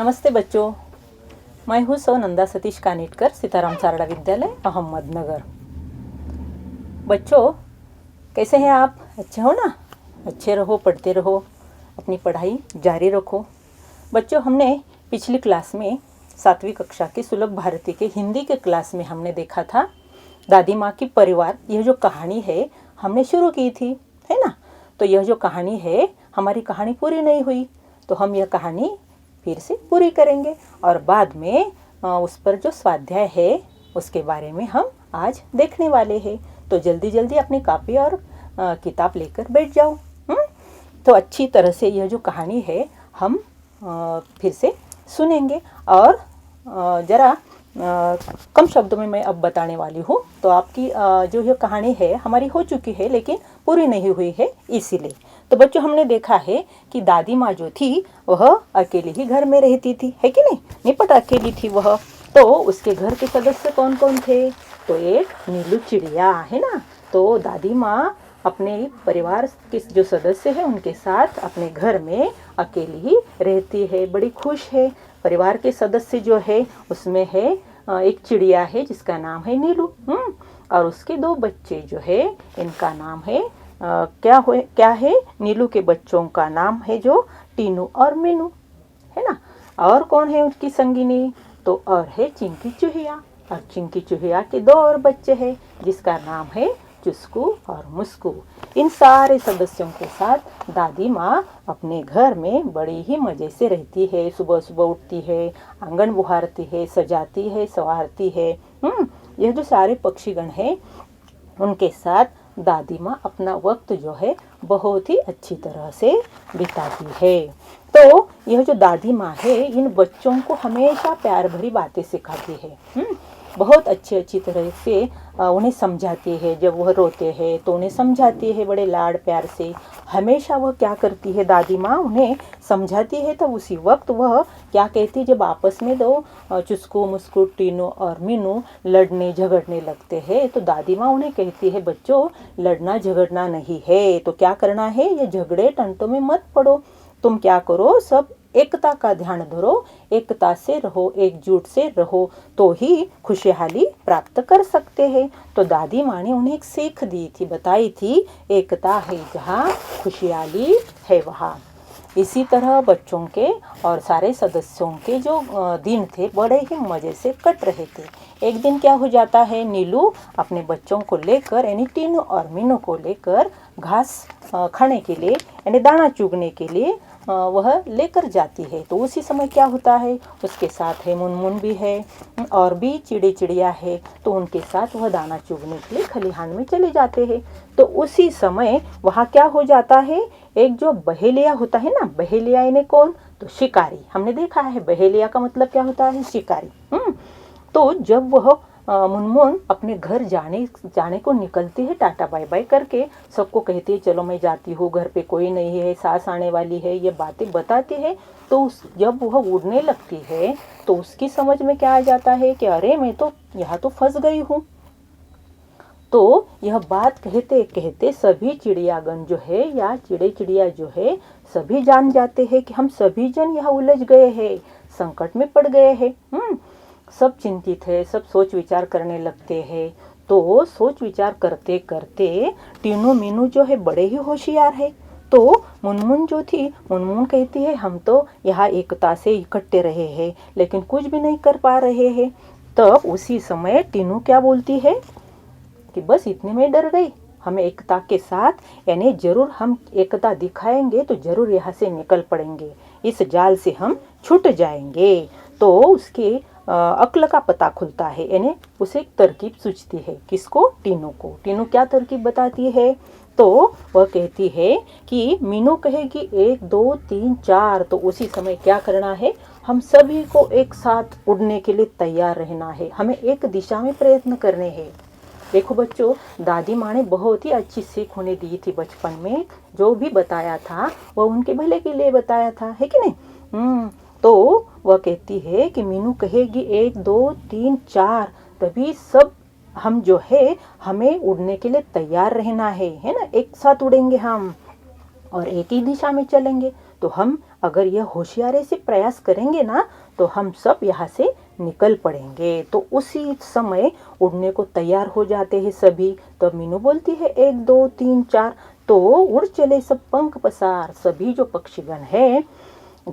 नमस्ते बच्चों, मैं हूँ नंदा सतीश कानेटकर, सीताराम सारड़ा विद्यालय अहमदनगर। बच्चों कैसे हैं आप? अच्छे हो ना? अच्छे रहो, पढ़ते रहो, अपनी पढ़ाई जारी रखो। बच्चों हमने पिछली क्लास में 7वीं कक्षा के सुलभ भारती के हिंदी के क्लास में हमने देखा था दादी माँ की परिवार। यह जो कहानी है हमने शुरू की थी, है ना? तो यह जो कहानी है, हमारी कहानी पूरी नहीं हुई, तो हम यह कहानी फिर से पूरी करेंगे और बाद में उस पर जो स्वाध्याय है उसके बारे में हम आज देखने वाले हैं। तो जल्दी जल्दी अपनी कॉपी और किताब लेकर बैठ जाओ। तो अच्छी तरह से यह जो कहानी है हम फिर से सुनेंगे और ज़रा कम शब्दों में मैं अब बताने वाली हूँ। तो आपकी जो यह कहानी है हमारी हो चुकी है लेकिन पूरी नहीं हुई है, इसीलिए। तो बच्चों हमने देखा है कि दादी माँ जो थी वह अकेली ही घर में रहती थी, है कि नहीं? निपट अकेली थी वह। तो उसके घर के सदस्य कौन कौन थे? तो एक नीलू चिड़िया, है ना? तो दादी माँ अपने परिवार के जो सदस्य हैं उनके साथ अपने घर में अकेली ही रहती है, बड़ी खुश है। परिवार के सदस्य जो है उसमें है एक चिड़िया है जिसका नाम है नीलू, और उसके 2 बच्चे जो है इनका नाम है क्या है? नीलू के बच्चों का नाम है जो टीनू और मीनू, है ना? और कौन है उसकी संगिनी? तो और है चिंकी चूहिया, और चिंकी चूहिया के 2 और बच्चे हैं जिसका नाम है चुस्कू और मुस्कू। इन सारे सदस्यों के साथ दादी माँ अपने घर में बड़ी ही मज़े से रहती है। सुबह सुबह उठती है, आंगन बुहारती है, सजाती है, संवारती है। यह जो सारे पक्षीगण हैं उनके साथ दादी माँ अपना वक्त जो है बहुत ही अच्छी तरह से बिताती है। तो यह जो दादी माँ है इन बच्चों को हमेशा प्यार भरी बातें सिखाती है। बहुत अच्छी तरह से उन्हें समझाती है। जब वह रोते हैं तो उन्हें समझाती है बड़े लाड प्यार से। हमेशा वह क्या करती है दादी माँ उन्हें समझाती है, तो उसी वक्त वह क्या कहती है, जब आपस में 2 चुस्कू मुस्कू टीनू और मीनू लड़ने झगड़ने लगते हैं तो दादी माँ उन्हें कहती है, बच्चों लड़ना झगड़ना नहीं है, तो क्या करना है, ये झगड़े टंटों में मत पड़ो। तुम क्या करो, सब एकता का ध्यान धरो, एकता से रहो, एकजुट से रहो, तो ही खुशहाली प्राप्त कर सकते हैं। तो दादी माँ ने उन्हें एक सीख दी थी, बताई थी, एकता है जहाँ खुशहाली है वहाँ। इसी तरह बच्चों के और सारे सदस्यों के जो दिन थे बड़े ही मज़े से कट रहे थे। एक दिन क्या हो जाता है, नीलू अपने बच्चों को लेकर यानी टीनू और मीनू को लेकर घास खाने के लिए यानी दाना चुगने के लिए वह लेकर जाती है। तो उसी समय क्या होता है, उसके साथ है मुनमुन भी है और भी चिड़िया है। तो उनके साथ वह दाना चुगने के लिए खलिहान में चले जाते हैं। तो उसी समय वहाँ क्या हो जाता है, एक जो बहेलिया होता है ना, बहेलिया यानी कौन? तो शिकारी। हमने देखा है बहेलिया का मतलब क्या होता है, शिकारी। तो जब वह मुनमुन अपने घर जाने को निकलती है, टाटा बाय बाय करके सबको कहती है चलो मैं जाती हूँ, घर पे कोई नहीं है, सास आने वाली है, ये बातें बताती है। तो जब वह उड़ने लगती है तो उसकी समझ में क्या आ जाता है कि अरे मैं तो यहाँ तो फंस गई हूँ। तो यह बात कहते कहते सभी चिड़ियागण जो है या चिड़िया जो है सभी जान जाते हैं कि हम सभी जन यहाँ उलझ गए हैं, संकट में पड़ गए हैं। सब चिंतित है, सब सोच विचार करने लगते हैं। तो सोच विचार करते करते टीनू मीनू जो है बड़े ही होशियार है। तो मुनमुन जो थी, मुनमुन कहती है हम तो यहाँ एकता से इकट्ठे रहे हैं लेकिन कुछ भी नहीं कर पा रहे हैं। तब उसी समय टीनू क्या बोलती है कि बस इतने में डर गई, हमें एकता के साथ यानी जरूर हम एकता दिखाएंगे तो जरूर यहाँ से निकल पड़ेंगे, इस जाल से हम छूट जाएंगे। तो उसके अक्ल का पता खुलता है, यानी उसे एक तरकीब सूझती है। किसको? टीनू को। टीनू क्या तरकीब बताती है, तो वह कहती है कि मीनू कहेगी 1 2 3 4, तो उसी समय क्या करना है, हम सभी को एक साथ उड़ने के लिए तैयार रहना है, हमें एक दिशा में प्रयत्न करने हैं। देखो बच्चों, दादी माँ ने बहुत ही अच्छी सीख उन्हें दी थी बचपन में। जो भी बताया था वह उनके भले के लिए बताया था, है कि नहीं? तो वह कहती है कि मीनू कहेगी 1 2 3 4, तभी सब हम जो है हमें उड़ने के लिए तैयार रहना है ना? एक साथ उड़ेंगे हम और एक ही दिशा में चलेंगे। तो हम अगर यह होशियारी से प्रयास करेंगे ना तो हम सब यहाँ से निकल पड़ेंगे। तो उसी समय उड़ने को तैयार हो जाते हैं सभी। तो मीनू बोलती है 1 2 3 4, तो उड़ चले सब पंख पसार। सभी जो पक्षीगण है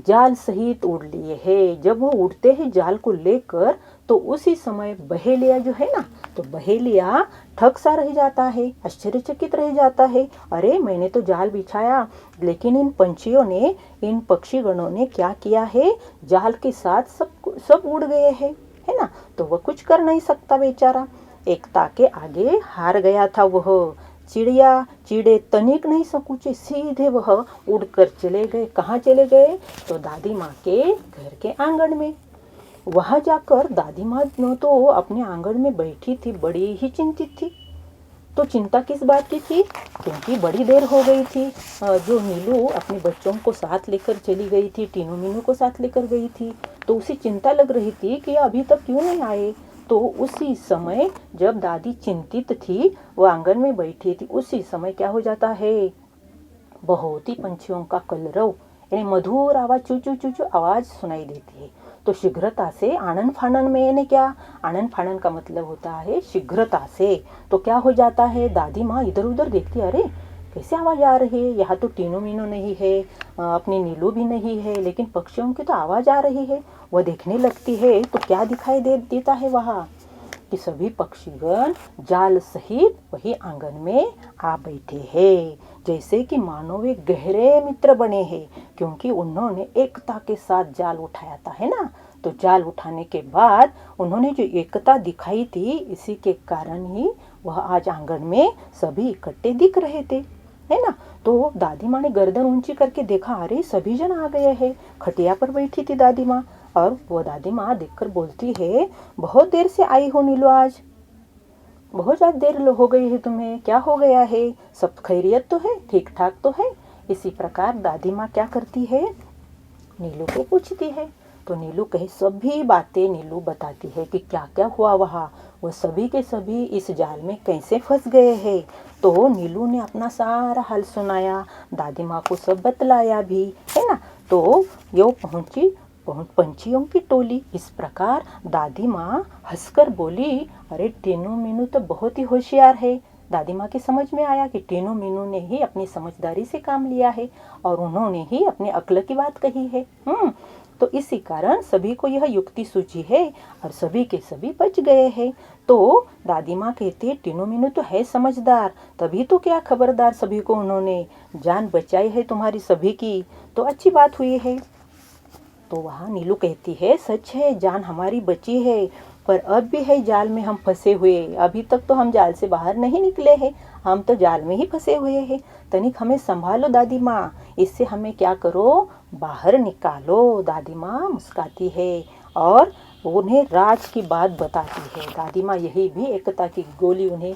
जाल सहित उड़ लिए है। जब वो उड़ते हैं जाल को लेकर तो उसी समय बहेलिया जो है ना, तो बहेलिया ठग सा रह जाता है, आश्चर्यचकित रह जाता है। अरे मैंने तो जाल बिछाया, लेकिन इन पंछियों ने, इन पक्षीगणों ने क्या किया है, जाल के साथ सब उड़ गए हैं, है ना। तो वह कुछ कर नहीं सकता बेचारा, एकता के आगे हार गया था वह। चिड़िया चिड़े तनिक नहीं संकोचे, सीधे वह उड़कर चले गए। कहाँ चले गए, तो दादी माँ के घर के आंगन में। वहां जाकर दादी माँ तो अपने आंगन में बैठी थी, बड़ी ही चिंतित थी। तो चिंता किस बात की थी, क्योंकि बड़ी देर हो गई थी। जो नीलू अपने बच्चों को साथ लेकर चली गई थी, टीनू मीनू को साथ लेकर गई थी, तो उसे चिंता लग रही थी कि अभी तक क्यों नहीं आए। तो उसी समय जब दादी चिंतित थी, वो आंगन में बैठी थी, उसी समय क्या हो जाता है, बहुत ही पंछियों का कलरव यानी मधुर आवाज, चू चू चू चू आवाज सुनाई देती है। तो शीघ्रता से आनन फानन में, यानी क्या, आनन फानन का मतलब होता है शीघ्रता से। तो क्या हो जाता है, दादी माँ इधर उधर देखती, अरे कैसे आवाज आ रही है, यहाँ तो टीनू मीनू नहीं है, अपनी नीलू भी नहीं है, लेकिन पक्षियों की तो आवाज आ रही है। वह देखने लगती है तो क्या दिखाई देता है वहाँ, कि सभी पक्षीगण जाल सहित वही आंगन में आ बैठे हैं, जैसे कि मानो वे गहरे मित्र बने हैं, क्योंकि उन्होंने एकता के साथ जाल उठाया था, है ना। तो जाल उठाने के बाद उन्होंने जो एकता दिखाई थी, इसी के कारण ही वह आज आंगन में सभी इकट्ठे दिख रहे थे, है ना। तो दादी माँ ने गर्दन ऊंची करके देखा, अरे सभी जन आ गए हैं। खटिया पर बैठी थी दादी माँ, और वो दादी माँ देखकर बोलती है, बहुत देर से आई हो नीलू, आज बहुत ज़्यादा देर हो गई है तुम्हें, क्या हो गया है, सब खैरियत तो है, ठीक ठाक तो है। इसी प्रकार दादी माँ क्या करती है, नीलू को पूछती है। तो नीलू कहे सभी बातें नीलू बताती है कि क्या क्या हुआ वहाँ, वो सभी के सभी इस जाल में कैसे फंस गए हैं। तो नीलू ने अपना सारा हाल सुनाया, दादी माँ को सब बतलाया भी, है ना। तो यो पहुँची पंछियों की टोली। इस प्रकार दादी माँ हंसकर बोली, अरे टीनू मीनू तो बहुत ही होशियार है। दादी माँ के समझ में आया कि टीनू मीनू ने ही अपनी समझदारी से काम लिया है और उन्होंने ही अपने अक्ल की बात कही है। तो इसी कारण सभी को यह युक्ति सूझी है और सभी के सभी बच गए हैं। तो दादी माँ कहती है, टीनू मीनू तो है समझदार, तभी तो क्या खबरदार सभी को उन्होंने जान बचाई है तुम्हारी सभी की, तो अच्छी बात हुई है। तो वहाँ नीलू कहती है, सच है जान हमारी बची है, पर अब भी है जाल में हम फंसे हुए, अभी तक तो हम जाल से बाहर नहीं निकले हैं, हम तो जाल में ही फंसे हुए हैं। तनिक हमें संभालो दादी माँ, इससे हमें क्या करो, बाहर निकालो। दादी माँ मुस्काती है और उन्हें राज की बात बताती है। दादी माँ यही भी एकता की गोली उन्हें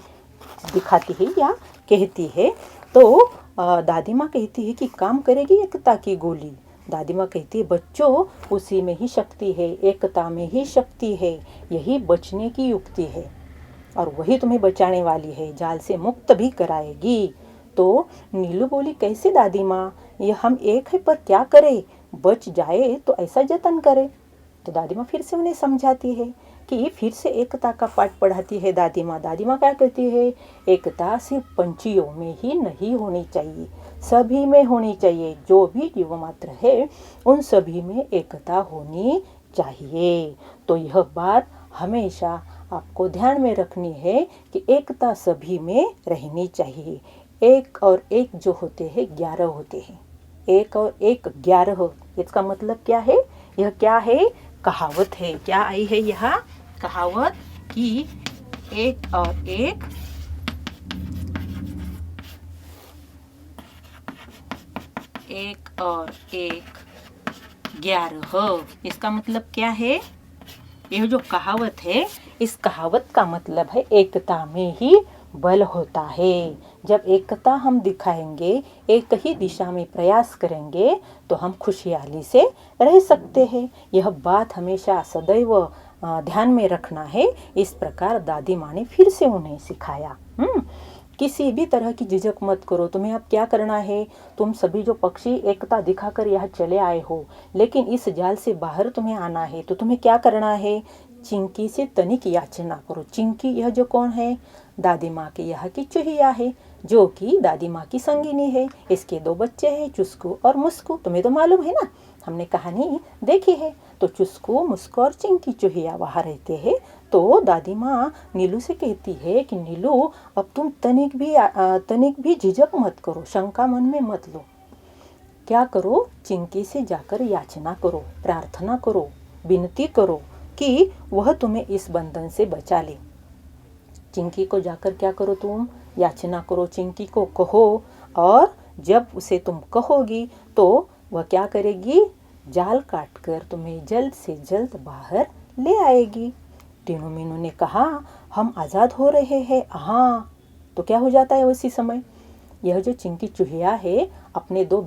दिखाती है या कहती है। तो दादी माँ कहती है कि काम करेगी एकता की गोली। दादी माँ कहती है, बच्चों उसी में ही शक्ति है, एकता में ही शक्ति है, यही बचने की युक्ति है और वही तुम्हें बचाने वाली है, जाल से मुक्त भी कराएगी। तो नीलू बोली, कैसे दादी माँ, ये हम एक है पर क्या करें, बच जाए तो ऐसा जतन करे। तो दादी माँ फिर से उन्हें समझाती है कि फिर से एकता का पाठ पढ़ाती है दादी माँ। दादी माँ क्या कहती है, एकता सिर्फ पंछियों में ही नहीं होनी चाहिए, सभी में होनी चाहिए, जो भी जीव मात्र है उन सभी में एकता होनी चाहिए। तो यह बात हमेशा आपको ध्यान में रखनी है कि एकता सभी में रहनी चाहिए। एक और एक जो होते हैं 11 होते हैं, एक और एक 11, इसका मतलब क्या है, यह क्या है, कहावत है। क्या आई है यह कहावत कि एक और एक 11। इसका मतलब क्या है, यह जो कहावत है, इस कहावत का मतलब है एकता में ही बल होता है। जब एकता हम दिखाएंगे, एक ही दिशा में प्रयास करेंगे, तो हम खुशहाली से रह सकते हैं। यह बात हमेशा सदैव ध्यान में रखना है। इस प्रकार दादी माँ ने फिर से उन्हें सिखाया। किसी भी तरह की झिझक मत करो। तुम्हें अब क्या करना है, तुम सभी जो पक्षी एकता दिखाकर यहाँ चले आए हो, लेकिन इस जाल से बाहर तुम्हें आना है। तो तुम्हें क्या करना है, चिंकी से तनिक याचना करो। चिंकी यह जो कौन है, दादी माँ की यहाँ की चूहिया है, जो कि दादी माँ की संगिनी है। इसके 2 बच्चे हैं, चुस्कू और मुस्कू। तुम्हें तो मालूम है ना, हमने कहानी देखी है। तो चुस्कू, मुस्कू और चिंकी चूहिया वहाँ रहते हैं। तो दादी माँ नीलू से कहती है कि नीलू, अब तुम तनिक भी झिझक मत करो, शंका मन में मत लो। क्या करो, चिंकी से जाकर याचना करो, प्रार्थना करो, विनती करो कि वह तुम्हें इस बंधन से बचा ले। चिंकी को जाकर क्या करो, तुम याचना करो, चिंकी को कहो, और जब उसे तुम कहोगी तो वह क्या करेगी, जाल काटकर तुम्हें जल्द से जल्द बाहर ले आएगी। टीनू मीनू ने कहा, हम आज़ाद हो रहे हैं। हाँ, तो क्या हो जाता है उसी समय, यह जो चिंकी चूहिया है अपने 2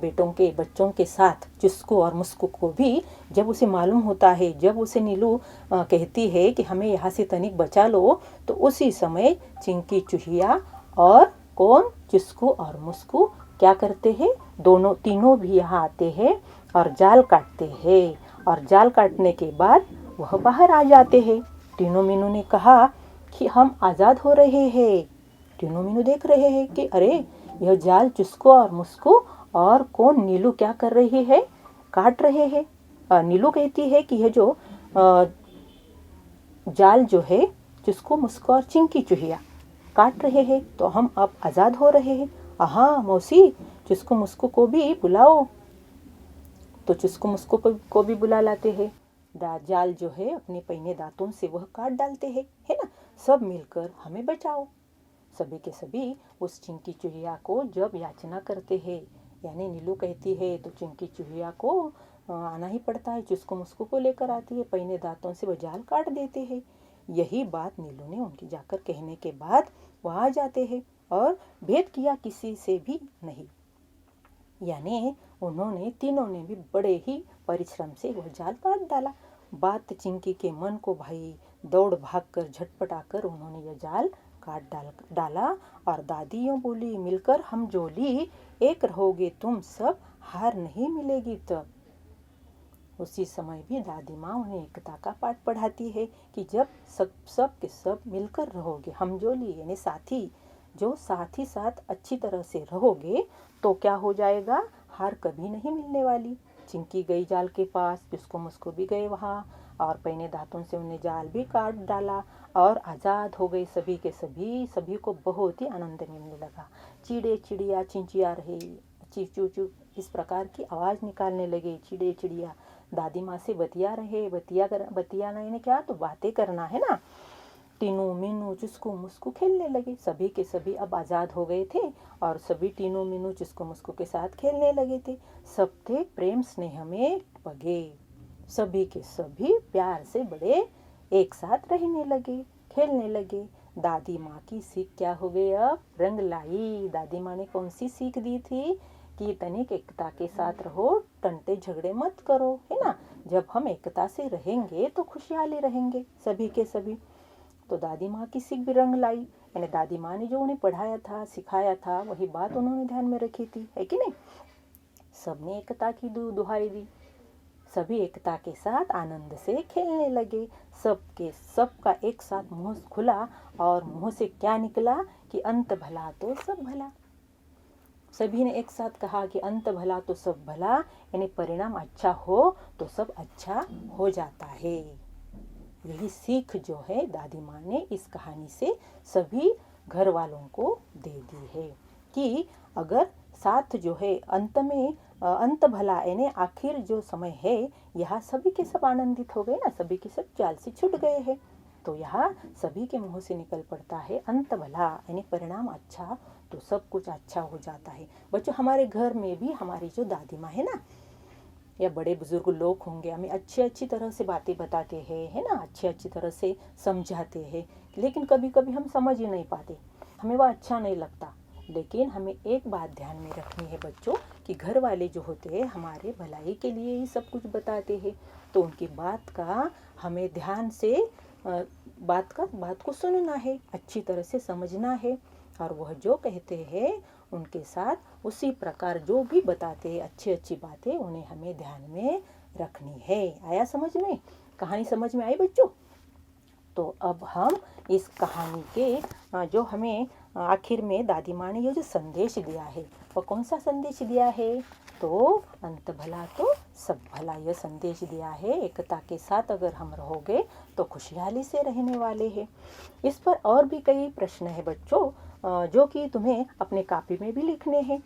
बच्चों के साथ, चुस्कू और मुस्कू को भी जब उसे मालूम होता है, जब उसे नीलू कहती है कि हमें यहाँ से तनिक बचा लो, तो उसी समय चिंकी चूहिया और कौन, चुस्कू और मुस्कू क्या करते हैं, तीनों भी यहाँ आते हैं और जाल काटते हैं। और जाल काटने के बाद वह बाहर आ जाते हैं। टीनू मीनू ने कहा कि हम आज़ाद हो रहे हैं। टीनू मीनू देख रहे हैं कि अरे, यह जाल चुस्कू और मुस्कू और कौन, नीलू क्या कर रही है, काट रहे हैं। नीलू कहती है कि यह जो जाल जो है चुस्कू मुस्कू और चिंकी चूहिया काट रहे हैं, तो हम अब आज़ाद हो रहे हैं। हाँ मौसी, चुस्कू मुस्कू को भी बुलाओ। तो चुस्कू मुस्कू को भी बुला लाते हैं। जाल जो है अपने पहिने दांतों से वह काट डालते हैं, है ना। सब मिलकर हमें बचाओ। सभी के सभी उस चिंकी चूहिया को जब याचना करते हैं, यानी नीलू कहती है, तो चिंकी चूहिया को आना ही पड़ता है। चुस्कू मुस्कू को लेकर आती है, पहिने दांतों से वह जाल काट देते हैं। यही बात नीलू ने उनकी जाकर कहने के बाद वह आ जाते हैं और भेद किया किसी से भी नहीं। यानी उन्होंने तीनों ने भी बड़े ही परिश्रम से वह जाल काट डाला। बात चिंकी के मन को भाई, दौड़ भाग कर झटपटाकर उन्होंने यह जाल काट डाला। और दादी यूँ बोली, मिलकर हम जोली एक रहोगे तुम सब, हार नहीं मिलेगी तब। उसी समय भी दादी माँ उन्हें एकता का पाठ पढ़ाती है कि जब सब के सब मिलकर रहोगे, हम जोली यानी साथी, जो साथ ही साथ अच्छी तरह से रहोगे तो क्या हो जाएगा, हार कभी नहीं मिलने वाली। चिंकी गई जाल के पास, जिसको मुस्को भी गए वहाँ, और पहिने दांतों से उन्हें जाल भी काट डाला और आज़ाद हो गए सभी के सभी। सभी को बहुत ही आनंद मिलने लगा। चिड़े चिड़िया चिंचिया रहे, चीचू चू इस प्रकार की आवाज़ निकालने लगे। चिड़े चिड़िया दादी माँ से बतिया रहे, बतियाना यानी क्या, तो बातें करना है ना। टीनू मीनू चुस्कू मुस्कू खेलने लगे। सभी के सभी अब आज़ाद हो गए थे और सभी टीनू मीनू चुस्कू मुस्कू के साथ खेलने लगे थे। सब थे प्रेम स्नेह में पगे। सभी के सभी प्यार से बड़े एक साथ रहने लगे, खेलने लगे। दादी माँ की सीख क्या हो गई, अब रंग लाई। दादी माँ ने कौन सी सीख दी थी कि तनिक एकता के साथ रहो, टंटे झगड़े मत करो, है ना। जब हम एकता से रहेंगे तो खुशहाली रहेंगे सभी के सभी। तो दादी माँ की सीख भी रंग लाई, यानी दादी माँ ने जो उन्हें पढ़ाया था, सिखाया था, वही बात उन्होंने ध्यान में रखी थी, है कि नहीं। सबने एकता की दुहाई दी। सभी एकता के साथ आनंद से खेलने लगे। सबका एक साथ मुंह खुला और मुंह से क्या निकला कि अंत भला तो सब भला। सभी ने एक साथ कहा कि अंत भला तो सब भला, यानी परिणाम अच्छा हो तो सब अच्छा हो जाता है। यही सीख जो है दादी माँ ने इस कहानी से सभी घर वालों को दे दी है कि अगर साथ जो है अंत में अंत भला, यानी आखिर जो समय है, यहाँ सभी के सब आनंदित हो गए ना, सभी के सब जाल से छूट गए हैं। तो यहाँ सभी के मुंह से निकल पड़ता है अंत भला, यानी परिणाम अच्छा तो सब कुछ अच्छा हो जाता है। बच्चों, हमारे घर में भी हमारी जो दादी माँ है ना, या बड़े बुजुर्ग लोग होंगे, हमें अच्छी तरह से बातें बताते हैं, है ना, अच्छी तरह से समझाते हैं, लेकिन कभी कभी हम समझ ही नहीं पाते, हमें वह अच्छा नहीं लगता। लेकिन हमें एक बात ध्यान में रखनी है बच्चों, कि घर वाले जो होते हैं हमारे भलाई के लिए ही सब कुछ बताते हैं। तो उनकी बात का हमें ध्यान से बात को सुनना है, अच्छी तरह से समझना है और वह जो कहते हैं उनके साथ उसी प्रकार जो भी बताते हैं अच्छी अच्छी बातें उन्हें हमें ध्यान में रखनी है। आया समझ में? कहानी समझ में आई बच्चों? तो अब हम इस कहानी के जो हमें आखिर में दादी माँ ने ये जो संदेश दिया है वो कौन सा संदेश दिया है? तो अंत भला तो सब भला, यह संदेश दिया है। एकता के साथ अगर हम रहोगे तो खुशहाली से रहने वाले हैं। इस पर और भी कई प्रश्न है बच्चों जो कि तुम्हें अपने कॉपी में भी लिखने हैं।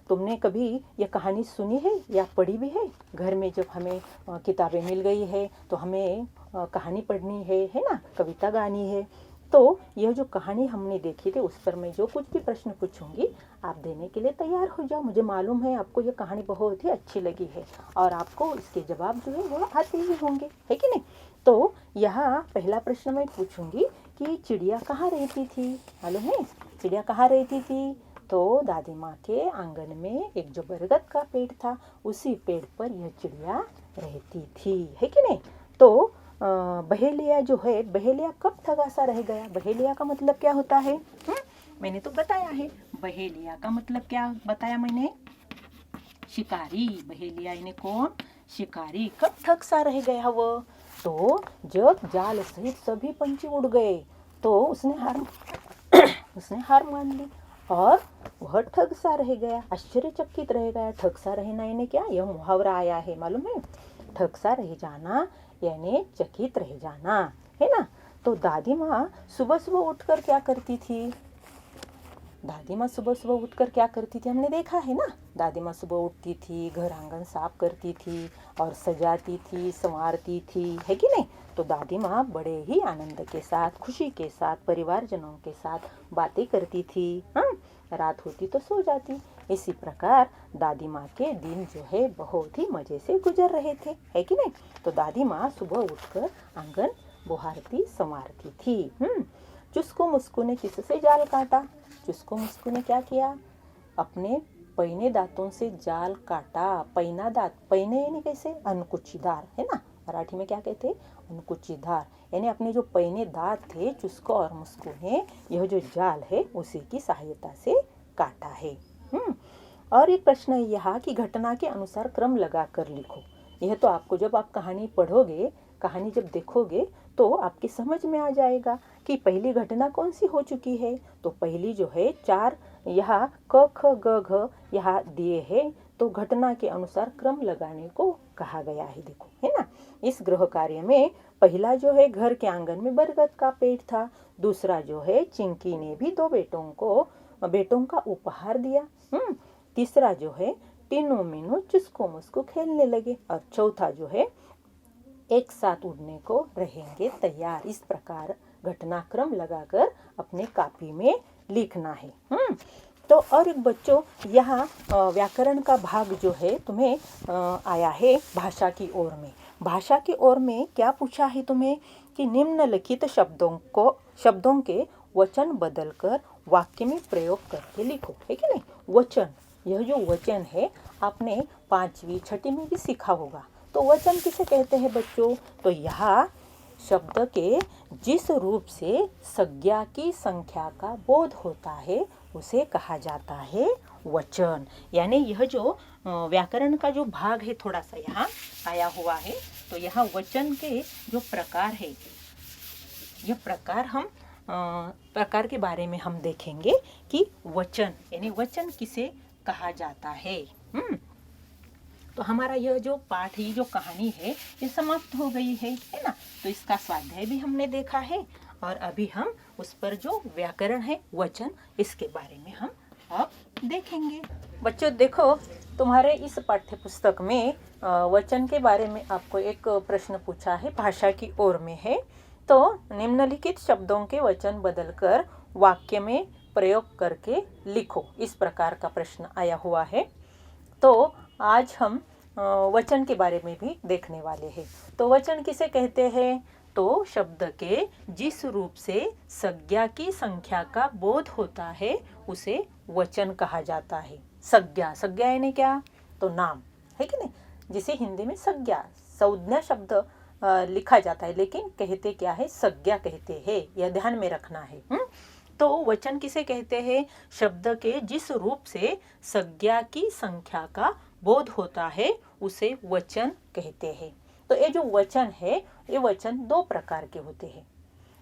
तुमने कभी ये कहानी सुनी है या पढ़ी भी है? घर में जब हमें किताबें मिल गई है तो हमें कहानी पढ़नी है ना, कविता गानी है। तो यह जो कहानी हमने देखी थी उस पर मैं जो कुछ भी प्रश्न पूछूंगी आप देने के लिए तैयार हो जाओ। मुझे मालूम है आपको यह कहानी बहुत ही अच्छी लगी है और आपको इसके जवाब जो है वो आते ही होंगे, है कि नहीं? तो यहाँ पहला प्रश्न मैं पूछूंगी कि चिड़िया कहाँ रहती थी? मालूम है चिड़िया कहाँ रहती थी? तो दादी माँ के आंगन में एक जो बरगद का पेड़ था उसी पेड़ पर यह चिड़िया रहती थी, है कि नहीं? तो बहेलिया जो है, बहेलिया कब ठगा सा रह गया? बहेलिया का मतलब क्या होता है? मैंने तो बताया है। बहेलिया का मतलब क्या बताया मैंने? शिकारी। बहेलिया यानी कौन? शिकारी। कब ठग सा रह गया वो? तो जब जाल सहित सभी पंछी उड़ गए तो उसने हार मान ली और वह ठग सा रह गया, आश्चर्यचकित रह गया। ठग सा रहना यानी क्या? यह मुहावरा आया है, मालूम है? ठग सा रह जाना यानी चकित रह जाना, है ना? तो दादी माँ सुबह सुबह उठकर क्या करती थी? दादी माँ सुबह सुबह उठकर क्या करती थी हमने देखा है ना। दादी माँ सुबह उठती थी, घर आंगन साफ करती थी और सजाती थी, संवारती थी, है कि नहीं? तो दादी माँ बड़े ही आनंद के साथ, खुशी के साथ, परिवारजनों के साथ बातें करती थी। रात होती तो सो जाती। इसी प्रकार दादी माँ के दिन जो है बहुत ही मज़े से गुजर रहे थे, है कि नहीं? तो दादी माँ सुबह उठकर आंगन बुहारती, संवारती थी। चुस्को मुस्को ने किससे जाल काटा? चुस्को मुस्को ने क्या किया? अपने पैने दांतों से जाल काटा। पैना दांत, पैने यानी कैसे? अनकुचीदार, है ना? मराठी में क्या कहते हैं? अनकुचीदार, यानी अपने जो पैने दांत थे चुस्को और मुस्को ने यह जो जाल है उसी की सहायता से काटा है। और एक प्रश्न है यहाँ कि घटना के अनुसार क्रम लगाकर लिखो। यह तो आपको जब आप कहानी पढ़ोगे, कहानी जब देखोगे तो आपकी समझ में आ जाएगा कि पहली घटना कौन सी हो चुकी है। तो पहली जो है 4 यहाँ क ख ग घ यहाँ दिए है, तो घटना के अनुसार क्रम लगाने को कहा गया है। देखो, है ना? इस गृह कार्य में पहला जो है घर के आंगन में बरगद का पेड़ था। दूसरा जो है चिंकी ने भी 2 बेटों का उपहार दिया। तीसरा जो है तीनों मीनू चुस्को मुस्को खेलने लगे। और चौथा जो है एक साथ उड़ने को रहेंगे तैयार। इस प्रकार घटनाक्रम लगाकर अपने कॉपी में लिखना है। तो और एक बच्चों यहाँ व्याकरण का भाग जो है तुम्हें आया है भाषा की ओर में। भाषा की ओर में क्या पूछा है तुम्हें कि निम्नलिखित शब्दों के वचन बदलकर वाक्य में प्रयोग करके लिखो, है कि नहीं? वचन, यह जो वचन है आपने 5वीं 6वीं में भी सीखा होगा। तो वचन किसे कहते हैं बच्चों? तो यहाँ शब्द के जिस रूप से संज्ञा की संख्या का बोध होता है उसे कहा जाता है वचन। यानी यह जो व्याकरण का जो भाग है थोड़ा सा यहाँ आया हुआ है। तो यहाँ वचन के जो प्रकार है, यह प्रकार के बारे में हम देखेंगे कि वचन यानी वचन किसे कहा जाता है। तो हमारा यह जो पाठ, ये जो कहानी है ये समाप्त हो गई है ना? तो इसका स्वाध्याय भी हमने देखा है और अभी हम उस पर जो व्याकरण है वचन, इसके बारे में हम अब देखेंगे। बच्चों देखो, तुम्हारे इस पाठ्य पुस्तक में वचन के बारे में आपको एक प्रश्न पूछा है, भाषा की ओर में है। तो निम्नलिखित शब्दों के वचन बदलकर वाक्य में प्रयोग करके लिखो, इस प्रकार का प्रश्न आया हुआ है। तो आज हम वचन के बारे में भी देखने वाले हैं। तो वचन किसे कहते हैं? तो शब्द के जिस रूप से संज्ञा की संख्या का बोध होता है उसे वचन कहा जाता है। संज्ञा यानी क्या? तो नाम, है कि नहीं? जिसे हिंदी में संज्ञा शब्द लिखा जाता है, लेकिन कहते क्या है? संज्ञा कहते हैं। यह ध्यान में रखना है। तो वचन किसे कहते हैं? शब्द के जिस रूप से संज्ञा की संख्या का बोध होता है उसे वचन कहते हैं। तो ये जो वचन है, ये वचन दो प्रकार के होते हैं।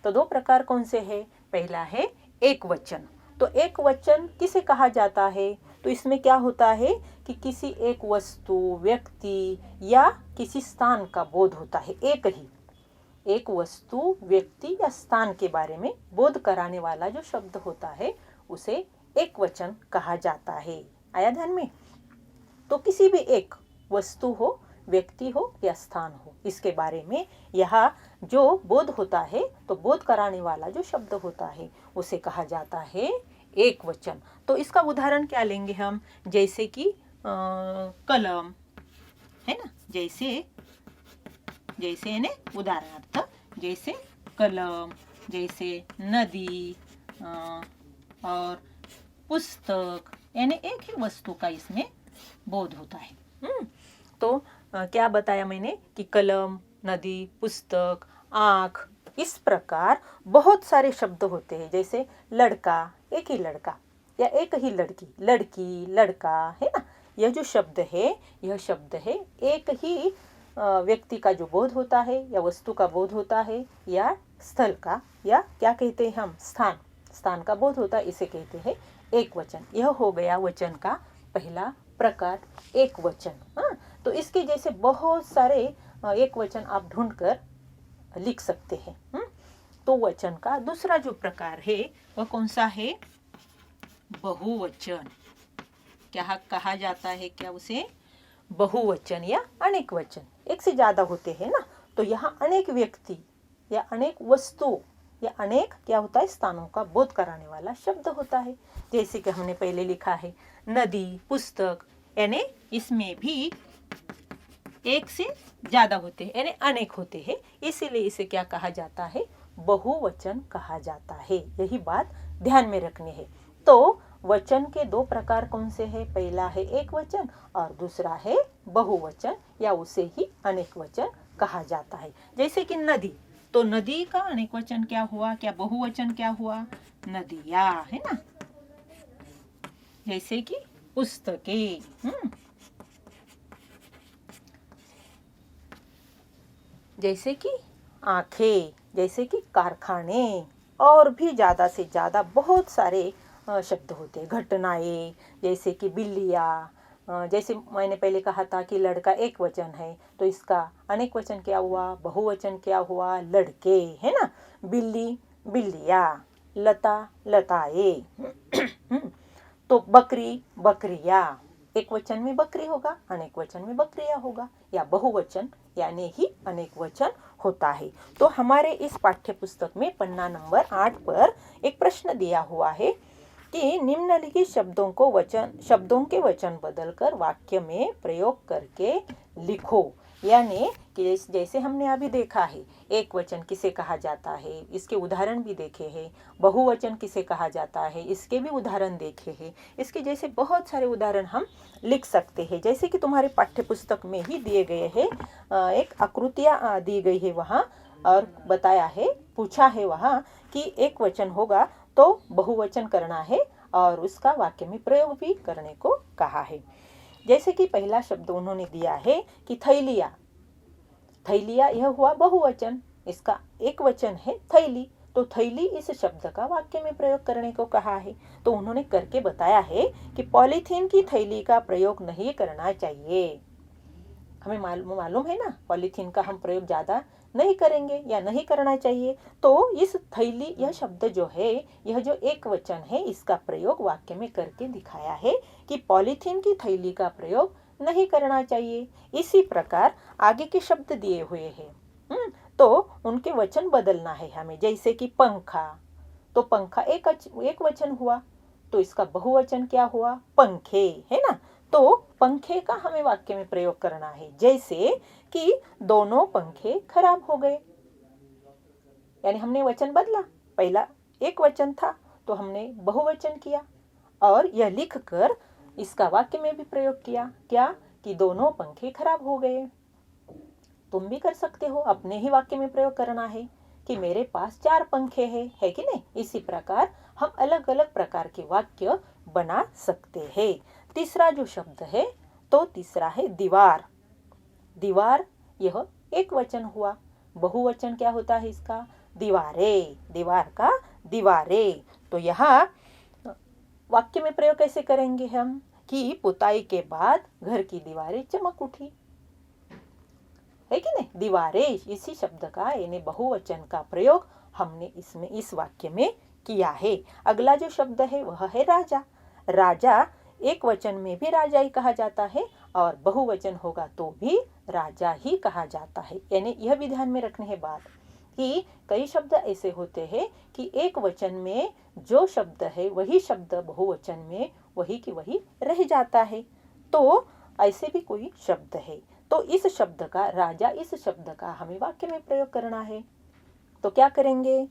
तो दो प्रकार कौन से हैं? पहला है एक वचन। तो एक वचन किसे कहा जाता है? तो इसमें क्या होता है कि किसी एक वस्तु, व्यक्ति या किसी स्थान का बोध होता है। एक वस्तु, व्यक्ति या स्थान के बारे में बोध कराने वाला जो शब्द होता है उसे एक वचन कहा जाता है। आया ध्यान में? तो किसी भी एक वस्तु हो, व्यक्ति हो या स्थान हो, इसके बारे में यहाँ जो बोध होता है, तो बोध कराने वाला जो शब्द होता है उसे कहा जाता है एक वचन। तो इसका उदाहरण क्या लेंगे हम? जैसे कि कलम है ना, जैसे यानी उदाहरणार्थ जैसे कलम, जैसे नदी और पुस्तक, यानी एक ही वस्तु का इसमें बोध होता है। तो क्या बताया मैंने कि कलम, नदी, पुस्तक, आँख, इस प्रकार बहुत सारे शब्द होते हैं। जैसे लड़का, एक ही लड़का या एक ही लड़की, लड़की, लड़का, है ना। यह जो शब्द है, यह शब्द है एक ही व्यक्ति का जो बोध होता है या वस्तु का बोध होता है या स्थल का, या क्या कहते हैं हम, स्थान का बोध होता है, इसे कहते हैं एक वचन। यह हो गया वचन का पहला प्रकार, एक वचन। हाँ, तो इसके जैसे बहुत सारे एक वचन आप ढूंढकर लिख सकते हैं। तो वचन का दूसरा जो प्रकार है वह कौन सा है? बहुवचन। क्या कहा जाता है? क्या उसे? बहुवचन या अनेक वचन। एक से ज्यादा होते हैं ना, तो यहाँ अनेक व्यक्ति या अनेक वस्तु या अनेक क्या होता है, स्थानों का बोध कराने वाला शब्द होता है। जैसे कि हमने पहले लिखा है नदी, पुस्तक, यानी इसमें भी एक से ज्यादा होते हैं, यानी अनेक होते हैं, इसीलिए इसे क्या कहा जाता है? बहुवचन कहा जाता है। यही बात ध्यान में रखनी है। तो वचन के दो प्रकार कौन से हैं? पहला है एक वचन और दूसरा है बहुवचन, या उसे ही अनेक वचन कहा जाता है। जैसे कि नदी, तो नदी का अनेक वचन क्या हुआ? क्या बहुवचन क्या हुआ? नदियाँ, है ना। जैसे कि पुस्तकें, जैसे कि आंखें, जैसे कि कारखाने, और भी ज्यादा से ज्यादा बहुत सारे शब्द होते हैं। घटनाएं, जैसे कि बिल्लियाँ, जैसे मैंने पहले कहा था कि लड़का एक वचन है, तो इसका अनेक वचन क्या हुआ? बहुवचन क्या हुआ? लड़के, है ना। बिल्ली, बिल्लियाँ, लता, लताएं। तो बकरी, बकरियाँ, एक वचन में बकरी होगा, अनेक वचन में बकरियाँ होगा, या बहुवचन यानी ही अनेक वचन होता है। तो हमारे इस पाठ्य पुस्तक में पन्ना नंबर 8 पर एक प्रश्न दिया हुआ है कि निम्नलिखित शब्दों के वचन बदलकर वाक्य में प्रयोग करके लिखो। यानी कि जैसे हमने अभी देखा है एक वचन किसे कहा जाता है, इसके उदाहरण भी देखे हैं। बहुवचन किसे कहा जाता है, इसके भी उदाहरण देखे हैं। इसके जैसे बहुत सारे उदाहरण हम लिख सकते हैं। जैसे कि तुम्हारे पाठ्य पुस्तक में ही दिए गए हैं, एक आकृतियाँ दी गई है वहाँ, और बताया है, पूछा है वहाँ कि एक वचन होगा तो बहुवचन करना है और उसका वाक्य में प्रयोग भी करने को कहा है। जैसे कि पहला शब्द उन्होंने दिया है कि थैलिया, थैलिया यह हुआ बहुवचन, इसका एक वचन है थैली, तो थैली इस शब्द का वाक्य में प्रयोग करने को कहा है। तो उन्होंने करके बताया है कि पॉलीथीन की थैली का प्रयोग नहीं करना चाहिए। हमें मालूम है ना, पॉलीथीन का हम प्रयोग ज़्यादा नहीं करेंगे या नहीं करना चाहिए। तो इस थैली, यह शब्द जो है, यह जो एक वचन है, इसका प्रयोग वाक्य में करके दिखाया है कि पॉलीथीन की थैली का प्रयोग नहीं करना चाहिए। इसी प्रकार आगे के शब्द दिए हुए हैं, तो उनके वचन बदलना है हमें। जैसे कि पंखा, तो पंखा एक वचन हुआ, तो इसका बहुवचन क्या हुआ? पंखे, है ना। तो पंखे का हमें वाक्य में प्रयोग करना है। जैसे कि दोनों पंखे खराब हो गए, यानी हमने वचन बदला, पहला एक वचन था तो हमने बहुवचन किया, और यह लिखकर इसका वाक्य में भी प्रयोग किया, क्या? कि दोनों पंखे खराब हो गए। तुम भी कर सकते हो, अपने ही वाक्य में प्रयोग करना है कि मेरे पास 4 पंखे हैं, है कि नहीं। इसी प्रकार हम अलग अलग प्रकार के वाक्य बना सकते हैं। तीसरा जो शब्द है तो तीसरा है दीवार। दीवार यह एक वचन हुआ। बहुवचन क्या होता है इसका? दीवारें। दीवार का दीवारें। तो यहाँ वाक्य में प्रयोग कैसे करेंगे हम कि पुताई के बाद घर की दीवारें चमक उठी, है कि नहीं। दीवारें इसी शब्द का यानी बहुवचन का प्रयोग हमने इसमें इस वाक्य में किया है। अगला जो शब्द है वह है राजा। राजा एक वचन में भी राजा ही कहा जाता है और बहुवचन होगा तो भी राजा ही कहा जाता है। यानी यह भी ध्यान में रखने है बात कि कई शब्द ऐसे होते हैं कि एक वचन में जो शब्द है वही शब्द बहुवचन में वही की वही रह जाता है। तो ऐसे भी कोई शब्द है तो इस शब्द का राजा इस शब्द का हमें वाक्य में प्रयोग करना है। तो क्या करेंगे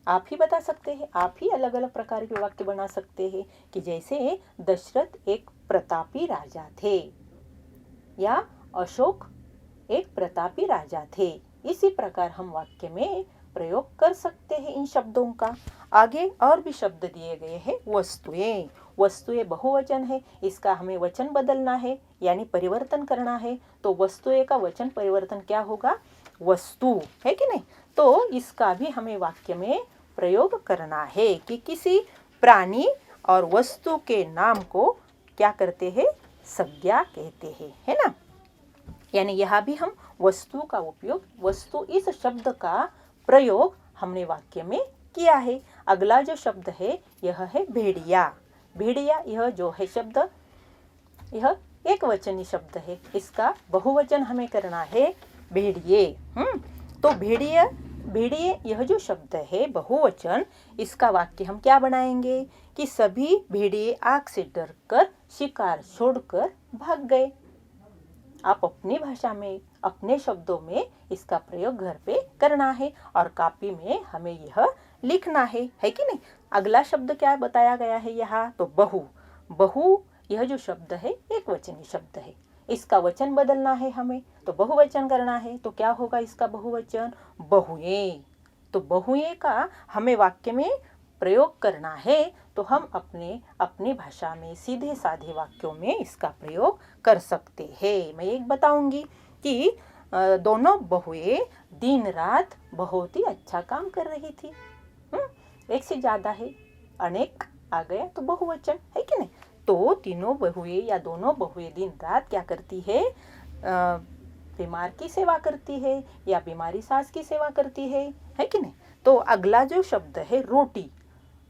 आप ही बता सकते हैं। आप ही अलग अलग प्रकार के वाक्य बना सकते हैं कि जैसे दशरथ एक प्रतापी राजा थे या अशोक एक प्रतापी राजा थे। इसी प्रकार हम वाक्य में प्रयोग कर सकते हैं इन शब्दों का। आगे और भी शब्द दिए गए हैं वस्तुएं। वस्तुएं बहुवचन है, इसका हमें वचन बदलना है यानी परिवर्तन करना है। तो वस्तुएं का वचन परिवर्तन क्या होगा? वस्तु, है कि नहीं। तो इसका भी हमें वाक्य में प्रयोग करना है कि किसी प्राणी और वस्तु के नाम को क्या करते हैं? संज्ञा कहते हैं, है ना। यानी यहाँ भी हम वस्तु का उपयोग, वस्तु इस शब्द का प्रयोग हमने वाक्य में किया है। अगला जो शब्द है यह है भेड़िया। भेड़िया यह जो है शब्द यह एक वचनी शब्द है, इसका बहुवचन हमें करना है भेड़िए। तो भेड़िए भेड़िए यह जो शब्द है बहुवचन, इसका वाक्य हम क्या बनाएंगे कि सभी भेड़िए आग से डरकर शिकार छोड़कर भाग गए। आप अपनी भाषा में अपने शब्दों में इसका प्रयोग घर पे करना है और कॉपी में हमें यह लिखना है कि नहीं। अगला शब्द क्या बताया गया है यहाँ? तो बहु। बहु यह जो शब्द है एक वचनी शब्द है, इसका वचन बदलना है हमें, तो बहुवचन करना है। तो क्या होगा इसका बहुवचन? बहुएं। तो बहुएं का हमें वाक्य में प्रयोग करना है तो हम अपनी भाषा में सीधे साधे वाक्यों में इसका प्रयोग कर सकते हैं। मैं एक बताऊंगी कि दोनों बहुएं दिन रात बहुत ही अच्छा काम कर रही थी। एक से ज्यादा है, अनेक आ गया तो बहुवचन, है कि नहीं। तो तीनों बहुएं या दोनों बहुएं दिन रात क्या करती है? बीमार की सेवा करती है या बीमारी सास की सेवा करती है कि नहीं। तो अगला जो शब्द है रोटी।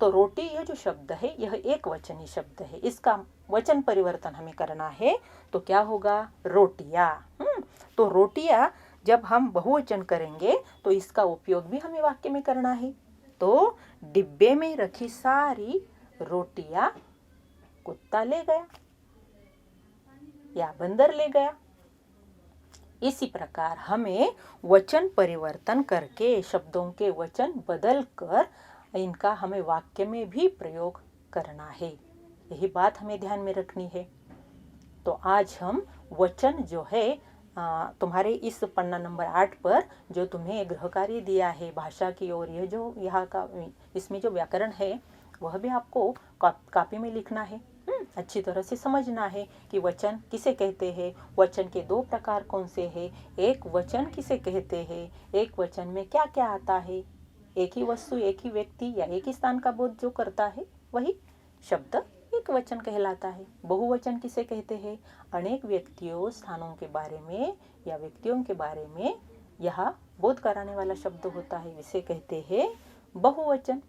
तो रोटी यह जो शब्द है यह एक वचनी शब्द है, इसका वचन परिवर्तन हमें करना है तो क्या होगा? रोटियां। तो रोटियां जब हम बहुवचन करेंगे तो इसका उपयोग भी हमें वाक्य में करना है। तो डिब्बे में रखी सारी रोटियां कुत्ता ले गया या बंदर ले गया। इसी प्रकार हमें वचन परिवर्तन करके शब्दों के वचन बदलकर इनका हमें वाक्य में भी प्रयोग करना है। यही बात हमें ध्यान में रखनी है। तो आज हम वचन जो है तुम्हारे इस पन्ना नंबर 8 पर जो तुम्हें गृह कार्य दिया है भाषा की ओर, यह जो यहाँ का इसमें जो व्याकरण है वह भी आपको कॉपी में लिखना है। अच्छी तरह से समझना है कि वचन किसे कहते हैं, वचन के दो प्रकार कौन से हैं, एक वचन किसे कहते हैं, एक वचन में क्या क्या आता है। एक ही वस्तु, एक ही व्यक्ति या एक ही स्थान का बोध जो करता है वही शब्द एक वचन कहलाता है। बहुवचन किसे कहते हैं? अनेक व्यक्तियों स्थानों के बारे में या व्यक्तियों के बारे में यह बोध कराने वाला शब्द होता है, इसे कहते हैं बहुवचन।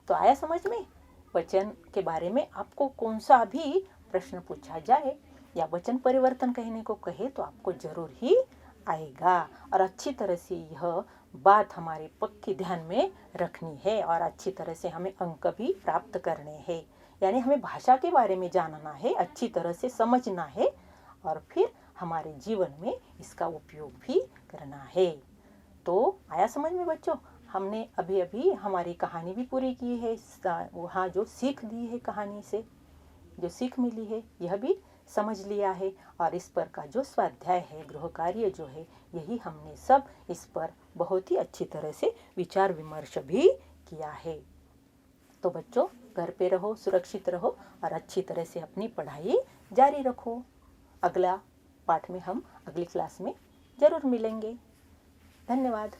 तो आया समझ में? वचन के बारे में आपको कौन सा भी प्रश्न पूछा जाए या वचन परिवर्तन कहने को कहे तो आपको जरूर ही आएगा। और अच्छी तरह से यह बात हमारे पक्की ध्यान में रखनी है और अच्छी तरह से हमें अंक भी प्राप्त करने हैं। यानी हमें भाषा के बारे में जानना है, अच्छी तरह से समझना है और फिर हमारे जीवन में इसका उपयोग भी करना है। तो आया समझ में बच्चों? हमने अभी अभी हमारी कहानी भी पूरी की है। वहाँ जो सीख दी है कहानी से जो सीख मिली है यह भी समझ लिया है और इस पर का जो स्वाध्याय है, गृह कार्य जो है, यही हमने सब इस पर बहुत ही अच्छी तरह से विचार विमर्श भी किया है। तो बच्चों, घर पे रहो, सुरक्षित रहो और अच्छी तरह से अपनी पढ़ाई जारी रखो। अगला पाठ में हम अगली क्लास में ज़रूर मिलेंगे। धन्यवाद।